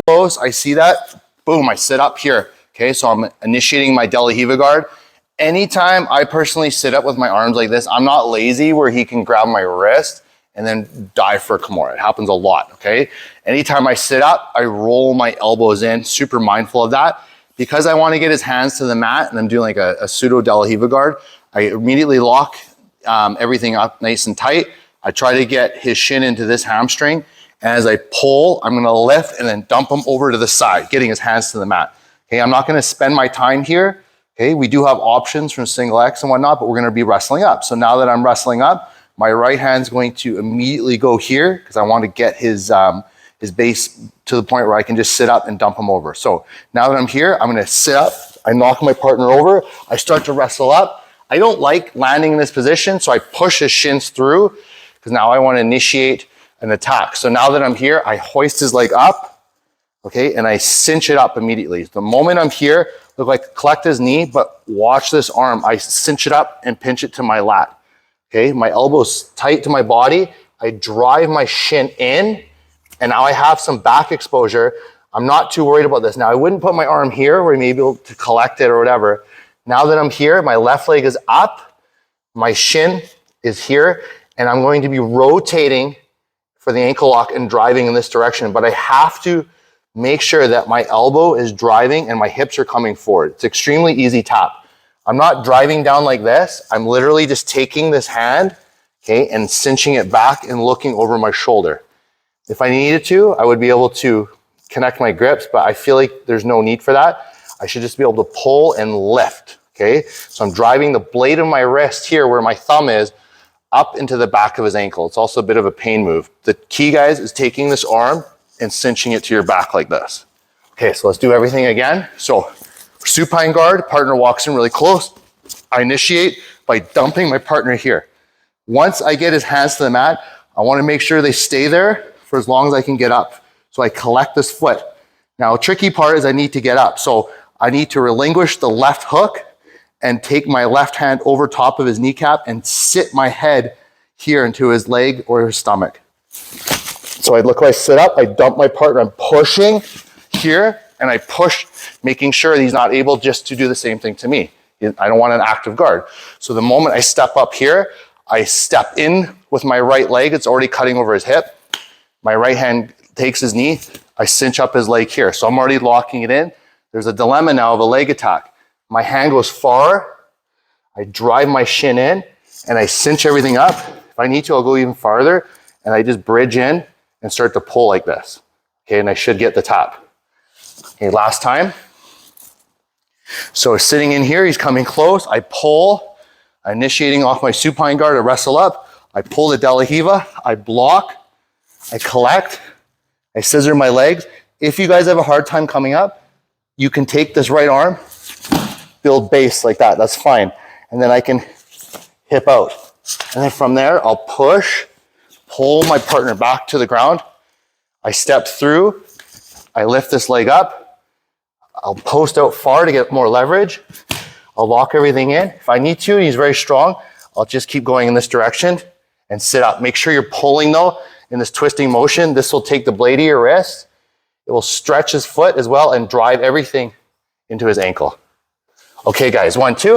Close, I see that, boom, I sit up here. Okay, so I'm initiating my De La Riva guard. Anytime I personally sit up with my arms like this, I'm not lazy where he can grab my wrist and then dive for a Kimura. It happens a lot, okay? Anytime I sit up, I roll my elbows in, super mindful of that. Because I want to get his hands to the mat and I'm doing like a pseudo De La Riva guard, I immediately lock everything up nice and tight. I try to get his shin into this hamstring. And as I pull, I'm gonna lift and then dump him over to the side, getting his hands to the mat. Okay, I'm not gonna spend my time here. Okay, we do have options from single X and whatnot, but we're gonna be wrestling up. So now that I'm wrestling up, my right hand's going to immediately go here because I want to get his base to the point where I can just sit up and dump him over. So now that I'm here, I'm gonna sit up, I knock my partner over, I start to wrestle up. I don't like landing in this position, so I push his shins through because now I want to initiate an attack. So now that I'm here, I hoist his leg up, okay, and I cinch it up immediately. The moment I'm here, look like collect his knee, but watch this arm. I cinch it up and pinch it to my lat. Okay, my elbow's tight to my body. I drive my shin in, and now I have some back exposure. I'm not too worried about this. Now, I wouldn't put my arm here where I may be able to collect it or whatever. Now that I'm here, my left leg is up, my shin is here, and I'm going to be rotating for the ankle lock and driving in this direction. But I have to make sure that my elbow is driving and my hips are coming forward. It's extremely easy tap. I'm not driving down like this. I'm literally just taking this hand, okay, and cinching it back and looking over my shoulder. If I needed to, I would be able to connect my grips, but I feel like there's no need for that. I should just be able to pull and lift, okay? So I'm driving the blade of my wrist here where my thumb is up into the back of his ankle. It's also a bit of a pain move. The key, guys, is taking this arm and cinching it to your back like this. Okay, so let's do everything again. So supine guard, partner walks in really close. I initiate by dumping my partner here. Once I get his hands to the mat, I want to make sure they stay there for as long as I can get up. So I collect this foot. Now, the tricky part is I need to get up. So I need to relinquish the left hook and take my left hand over top of his kneecap and sit my head here into his leg or his stomach. So I look like I sit up, I dump my partner, I'm pushing here, and I push, making sure he's not able just to do the same thing to me. I don't want an active guard. So the moment I step up here, I step in with my right leg, it's already cutting over his hip. My right hand takes his knee, I cinch up his leg here. So I'm already locking it in. There's a dilemma now of a leg attack. My hand goes far, I drive my shin in, and I cinch everything up. If I need to, I'll go even farther, and I just bridge in and start to pull like this. Okay, and I should get the tap. Okay, last time. So sitting in here, he's coming close, I pull, initiating off my supine guard to wrestle up, I pull the De La Riva, I block, I collect, I scissor my legs. If you guys have a hard time coming up, you can take this right arm, build base like that, that's fine. And then I can hip out. And then from there, I'll push, pull my partner back to the ground. I step through, I lift this leg up. I'll post out far to get more leverage. I'll lock everything in. If I need to, and he's very strong, I'll just keep going in this direction and sit up. Make sure you're pulling though in this twisting motion. This will take the blade of your wrist. It will stretch his foot as well and drive everything into his ankle. Okay guys, 1, 2.